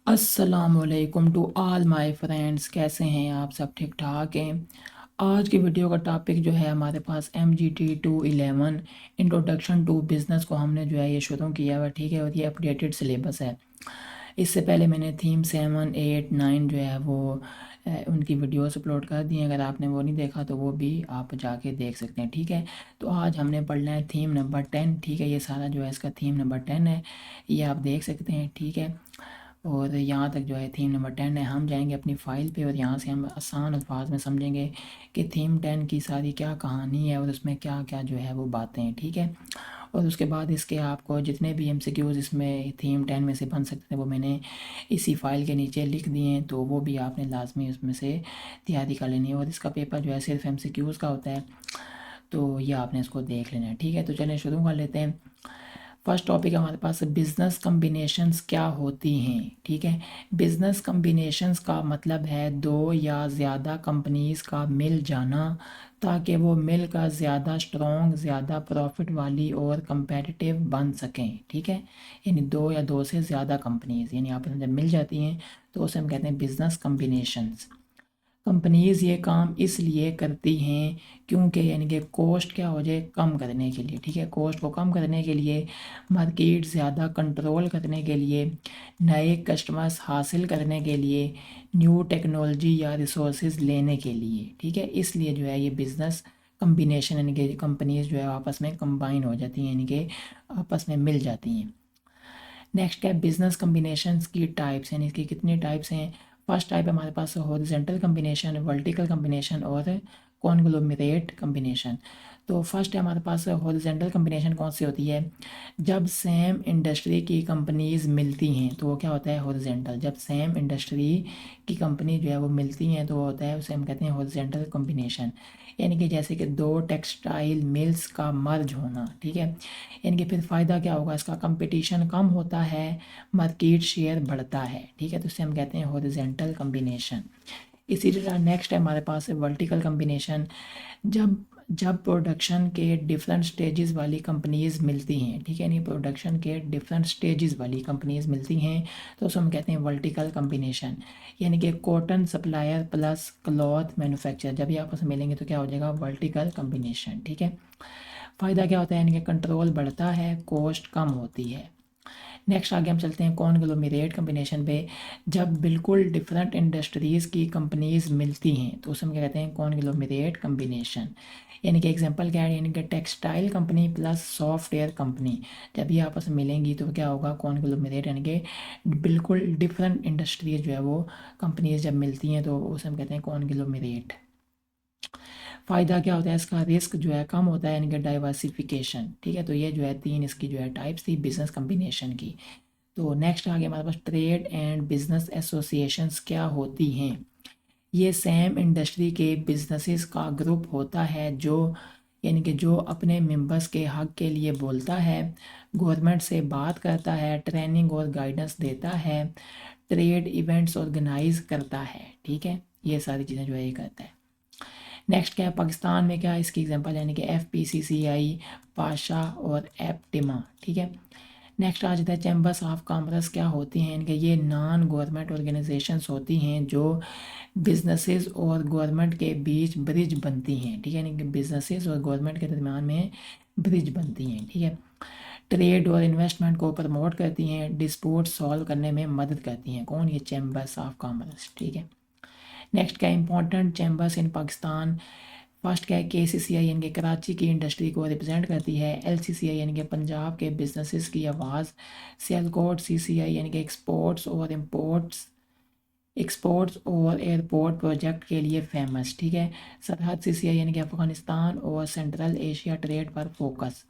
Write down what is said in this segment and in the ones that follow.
अस्सलामुअलैकुम to all my friends. कैसे हैं आप? सब ठीक ठाक हैं। आज की वीडियो का टॉपिक जो है हमारे पास MGT 211 इंट्रोडक्शन टू बिज़नेस को हमने जो है ये शुरू किया हुआ, ठीक है। और ये अपडेटेड सिलेबस है। इससे पहले मैंने थीम 7, 8, 9 जो है वो उनकी वीडियोस अपलोड कर दी हैं। अगर आपने वो नहीं देखा तो वो भी आप जाके देख सकते हैं, ठीक है। तो आज हमने पढ़ना है थीम नंबर 10, ठीक है। ये सारा जो है इसका थीम नंबर 10 है, ये आप देख सकते हैं, ठीक है। और यहाँ तक जो है थीम नंबर 10 है। हम जाएंगे अपनी फ़ाइल पे और यहाँ से हम आसान अल्फाज में समझेंगे कि थीम 10 की सारी क्या कहानी है और उसमें क्या क्या जो है वो बातें हैं, ठीक है। और उसके बाद इसके आपको जितने भी MCQs इसमें थीम 10 में से बन सकते हैं वो मैंने इसी फाइल के नीचे लिख दिए हैं, तो वो भी आपने लाजमी उसमें से तैयारी कर लेनी है। और इसका पेपर जो है सिर्फ MCQs का होता है, तो ये आपने इसको देख लेना है, ठीक है। तो चलें शुरू कर लेते हैं। फर्स्ट टॉपिक हमारे पास बिज़नेस कम्बिनेशंस क्या होती हैं, ठीक है। बिज़नेस कम्बिनेशंस का मतलब है दो या ज़्यादा कंपनीज़ का मिल जाना ताकि वो मिलकर ज़्यादा स्ट्रॉन्ग, ज़्यादा प्रॉफिट वाली और कंपेटिटिव बन सकें, ठीक है। यानी दो या दो से ज़्यादा कंपनीज़ यानी आपस में जब मिल जाती हैं तो उसे हम कहते हैं बिज़नेस कम्बिनेशंस। कंपनीज़ ये काम इसलिए करती हैं क्योंकि यानी कि कॉस्ट क्या हो जाए, कम करने के लिए, ठीक है। कॉस्ट को कम करने के लिए, मार्केट ज़्यादा कंट्रोल करने के लिए, नए कस्टमर्स हासिल करने के लिए, न्यू टेक्नोलॉजी या रिसोर्सेज लेने के लिए, ठीक है। इसलिए जो है ये बिज़नेस कम्बिनेशन यानी कि कंपनीज़ जो है आपस में कंबाइन हो जाती हैं, यानी कि आपस में मिल जाती हैं। नेक्स्ट क्या है, बिजनेस कम्बिनेशंस की टाइप्स, यानी इसकी कितनी टाइप्स हैं। फर्स्ट टाइप है हमारे पास हॉरिजॉन्टल कम्बिनेशन, वर्टिकल कम्बिनेशन और कॉन्ग्लोमरेट कम्बिनेशन। तो फर्स्ट है हमारे पास हॉरिजॉन्टल कम्बिनेशन कौन सी होती है, जब सेम इंडस्ट्री की कंपनीज मिलती हैं तो वो क्या होता है, हॉरिजॉन्टल। जब सेम इंडस्ट्री की कंपनी जो है वो मिलती हैं तो वो होता है, उसे हम कहते हैं हॉरिजॉन्टल कम्बिनेशन। यानी कि जैसे कि दो टेक्सटाइल मिल्स का मर्ज होना, ठीक है। यानी कि फिर फ़ायदा क्या होगा इसका, कंपटीशन कम होता है, मार्केट शेयर बढ़ता है, ठीक है। तो इसे हम कहते हैं हॉरिजॉन्टल कम्बिनेशन। इसी तरह नेक्स्ट है हमारे पास वर्टिकल कम्बिनेशन। जब जब प्रोडक्शन के डिफरेंट स्टेजेस वाली कंपनीज मिलती हैं, ठीक है। नहीं, प्रोडक्शन के डिफरेंट स्टेजेस वाली कंपनीज मिलती हैं तो उसे हम कहते हैं वर्टिकल कम्बिनेशन। यानी कि cotton supplier plus cloth manufacture जब ये आपस में मिलेंगे तो क्या हो जाएगा, वर्टिकल कम्बिनेशन, ठीक है। फ़ायदा क्या होता है, यानी कि कंट्रोल बढ़ता है, कॉस्ट कम होती है। नेक्स्ट आगे हम चलते हैं कॉन्ग्लोमरेट कम्बिनेशन पे। जब बिल्कुल डिफरेंट इंडस्ट्रीज़ की कंपनीज मिलती हैं तो उसे हम क्या कहते हैं, कॉन्ग्लोमरेट कम्बिनेशन। यानी कि एग्जांपल क्या है, यानी कि textile company plus software company जब ये आपस में मिलेंगी तो क्या होगा, कॉन्ग्लोमरेट। यानी कि बिल्कुल डिफरेंट इंडस्ट्रीज जो है वो कंपनीज जब मिलती हैं तो उसे हम कहते हैं कॉन्ग्लोमरेट। फ़ायदा क्या होता है इसका, रिस्क जो है कम होता है, यानी कि डाइवर्सिफिकेशन, ठीक है। तो ये जो है तीन इसकी जो है टाइप्स थी बिजनेस कम्बिनेशन की। तो नेक्स्ट आ गया हमारे पास ट्रेड एंड बिजनेस एसोसिएशंस क्या होती हैं। ये सेम इंडस्ट्री के बिजनेसेस का ग्रुप होता है जो यानी कि जो अपने मेंबर्स के हक के लिए बोलता है, गवर्नमेंट से बात करता है, ट्रेनिंग और गाइडेंस देता है, ट्रेड इवेंट्स ऑर्गेनाइज करता है, ठीक है। ये सारी चीज़ें जो है ये करता है। नेक्स्ट क्या है, पाकिस्तान में क्या है इसकी एग्जांपल, यानी कि FPCCI, पाशा और एप्टिमा, ठीक है। नेक्स्ट आ जाता है चैम्बर्स ऑफ कॉमर्स क्या होती हैं, यानी कि ये नॉन गवर्नमेंट ऑर्गेनाइजेशंस होती हैं जो बिजनेसेस और गवर्नमेंट के बीच ब्रिज बनती हैं, ठीक है। यानी कि बिजनेसेस और गवर्नमेंट के दरमियान में ब्रिज बनती हैं, ठीक है। ट्रेड और इन्वेस्टमेंट को प्रमोट करती हैं, डिस्प्यूट सॉल्व करने में मदद करती हैं। कौन, ये चैम्बर्स ऑफ कॉमर्स, ठीक है। नेक्स्ट क्या इंपॉर्टेंट चैम्बर्स इन पाकिस्तान। फर्स्ट क्या है, KCCI यानी कि कराची की इंडस्ट्री को रिप्रेजेंट करती है, LCCI यानी कि पंजाब के बिजनेसेस की आवाज़, सियालकोट CCI यानी कि एक्सपोर्ट्स और एयरपोर्ट प्रोजेक्ट के लिए फेमस, ठीक है। सरहद CCI यानी कि अफगानिस्तान और सेंट्रल एशिया ट्रेड पर फोकस।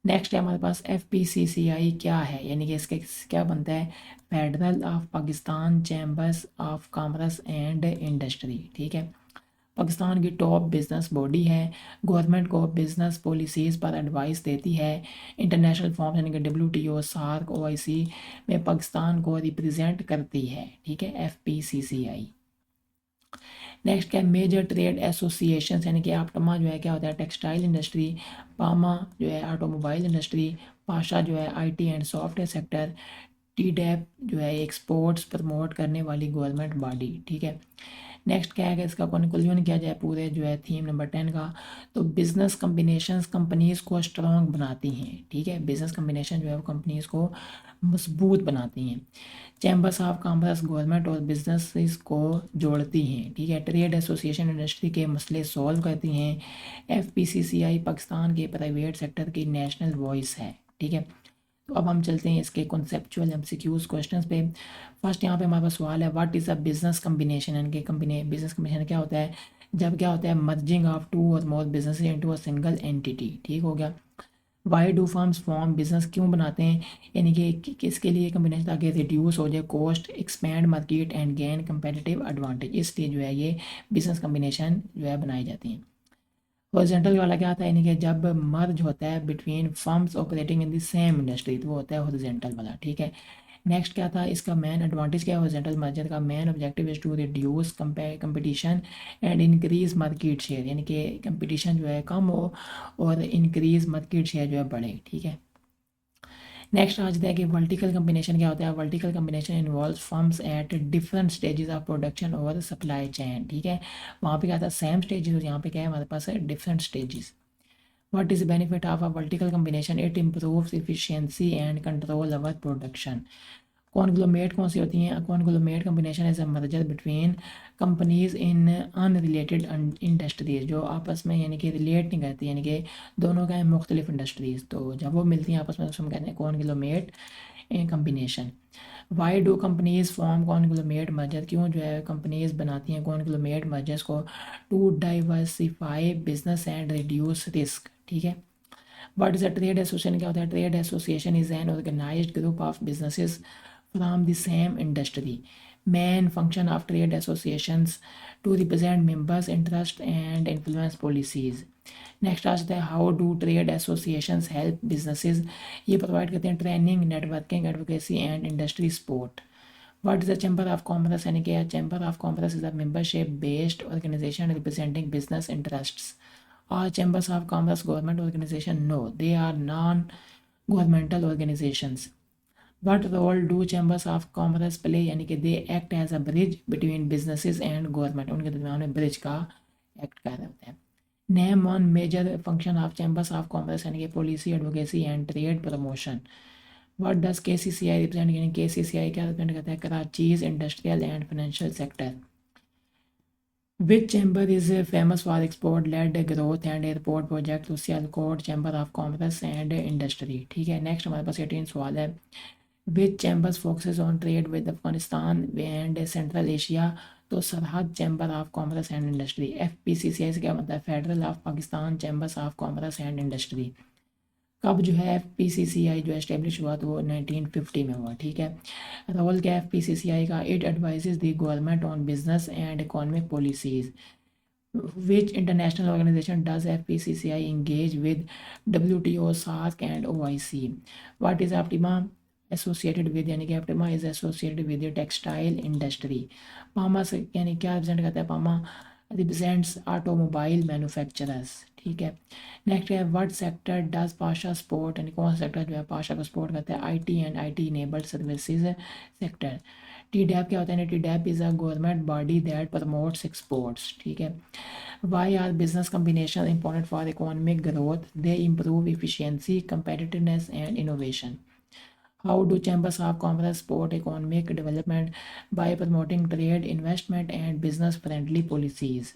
नेक्स्ट है हमारे पास FPCCI क्या है, यानी कि इसके क्या बनता है, federal of Pakistan chambers of commerce and industry, ठीक है। पाकिस्तान की टॉप बिजनेस बॉडी है, गवर्नमेंट को बिजनेस पॉलिसीज़ पर एडवाइस देती है, इंटरनेशनल फॉर्म यानी कि WTO, सार्क, OIC में पाकिस्तान को रिप्रेजेंट करती है, ठीक है, FPCCI। नेक्स्ट क्या है, मेजर ट्रेड एसोसिएशन, यानी कि आपटमा जो है क्या होता है, टेक्सटाइल इंडस्ट्री, पामा जो है ऑटोमोबाइल इंडस्ट्री, पाशा जो है IT and software sector, TDAP जो है एक स्पोर्ट्स प्रमोट करने वाली गवर्नमेंट बॉडी, ठीक है। नेक्स्ट क्या है कि इसका कंक्लूजन किया जाए पूरे जो है थीम नंबर 10 का, तो बिजनेस कम्बिनेशंस कंपनीज को स्ट्रॉन्ग बनाती हैं, ठीक है। बिजनेस कम्बिनेशन जो है वो कंपनीज को मजबूत बनाती हैं। चैम्बर्स ऑफ कॉमर्स गवर्नमेंट और बिजनेस को जोड़ती हैं, ठीक है। ट्रेड एसोसिएशन इंडस्ट्री के मसले सॉल्व करती हैं। FPCCI पाकिस्तान के प्राइवेट सेक्टर की नेशनल वॉइस है, ठीक है। तो अब हम चलते हैं इसके कॉन्सेप्चुअल MCQs क्वेश्चंस पे। फर्स्ट यहाँ पे हमारे पास सवाल है, what is a business combination, यानी कि बिजनेस कम्बिनेशन क्या होता है, जब क्या होता है मर्जिंग ऑफ टू और more business into a single entity, ठीक हो गया। Why do firms form, business क्यों बनाते हैं, यानी कि किसके लिए कम्बिनेशन, ताकि रिड्यूस हो जाए cost, expand market and gain competitive advantage, इसलिए जो है ये बिजनेस कम्बिनेशन जो है बनाई जाती हैं। हॉरिजॉन्टल वाला क्या आता है, यानी कि जब मर्ज होता है between firms operating in the same industry, तो वो होता है हॉरिजॉन्टल वाला, ठीक है। नेक्स्ट क्या था, इसका मेन एडवांटेज क्या है, हॉरिजॉन्टल मर्जर का main objective is to reduce competition and increase market share, यानी कि कंपटीशन जो है कम हो और इंक्रीज मार्केट शेयर जो है बढ़े, ठीक है। नेक्स्ट आ जाता है कि वर्टिकल कम्बिनेशन क्या होता है, vertical combination involve firms at different stages of production और सप्लाई चेन, ठीक है। वहाँ पे क्या था सेम स्टेजेस और यहाँ पे क्या है हमारे पास है different stages. What is the benefit of a vertical combination? It improves efficiency and control our production. Conglomerate कौन सी होती हैं, conglomerate combination is a merger between companies in unrelated industries, जो आपस में यानी कि रिलेट नहीं करती, यानी कि दोनों का है मुख्तलिफ इंडस्ट्रीज, तो जब वो मिलती हैं आपस में तो हम कहते हैं conglomerate combination. Why do companies form conglomerate merger, क्यों जो है कंपनीज बनाती हैं कॉन्ग्लोमेरेट मर्जर्स को, to diversify business and reduce risk, ठीक है। What is a trade association, क्या होता है, trade association is an organized group of businesses from the same industry. Main function of trade associations to represent members' interest and influence policies. Next आ जाता है, how do trade associations help businesses, ये provide करते हैं training, networking, advocacy and industry support. What is the chamber of commerce, यानी कि chamber of commerce is a membership based organisation representing business interests. Are chambers of commerce government organization? No, they are non-governmental organizations. What role do chambers of commerce play, यानी कि they act as a bridge between businesses and government, उनके दरमियान में bridge का act कर रहे होते हैं। Name one major function of chambers of commerce, यानी कि policy, advocacy and trade promotion. What does KCCI represent, यानी KCCI क्या रिप्रेजेंट करता है, Karachi's industrial and financial sector. Which chamber is famous for export led growth and airport project, तो Sialkot chamber of commerce and industry, ठीक है। Next हमारे पास 18 सवाल है, which chambers focuses on trade with Afghanistan and Central Asia, तो Sarhad chamber of commerce and industry. FPCCI से क्या मतलब है, federal of Pakistan chambers of commerce and industry. कब जो है FPCCI जो एस्टेब्लिश हुआ, तो वो 1950 में हुआ, ठीक है। रोल क्या है FPCCI का, it advises the government on business and economic policies. Which international organization does FPCCI engage with? WTO, SAARC and OIC. What is Optima associated with, यानी कि Optima is associated with the textile industry. पामा से यानी क्या represent करता है, पामा represents automobile manufacturers, ठीक है। Next है, what sector does Pasha support, यानी कौन सा सेक्टर जो है पाशा को सपोर्ट करता है, IT and IT enabled services sector. TDAP क्या होता है, TDAP is a government body that promotes exports, ठीक है। Why are business combination important for economic growth, they improve efficiency, competitiveness and innovation. How do chambers of commerce support economic development? By promoting trade, investment and business friendly policies.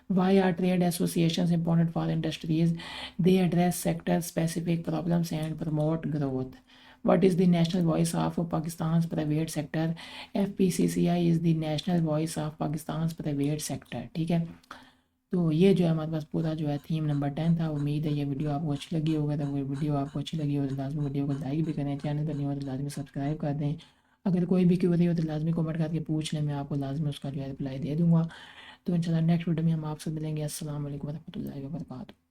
Why are trade associations important for industries? They address sector specific problems and promote growth. What is the national voice of Pakistan's private sector? FPCCI is the national voice of Pakistan's private sector, ठीक है। तो ये जो है हमारे पास पूरा जो है थीम नंबर 10 था। उम्मीद है ये वीडियो आपको अच्छी लगी होगा, तो वीडियो आपको अच्छी लगी हो तो लाजमी वीडियो को लाइक भी करें, चैनल पर नहीं हो तो लाजमी सब्सक्राइब कर दें। अगर कोई भी क्वेरी हो तो लाजमी कमेंट करके पूछ लें, मैं आपको लाजमी उसका जो है रिप्लाई दे दूँगा। तो इंशाल्लाह नेक्स्ट वीडियो में हम आपसे मिलेंगे। अस्सलाम वालेकुम रहमतुल्लाहि व बरकातहू।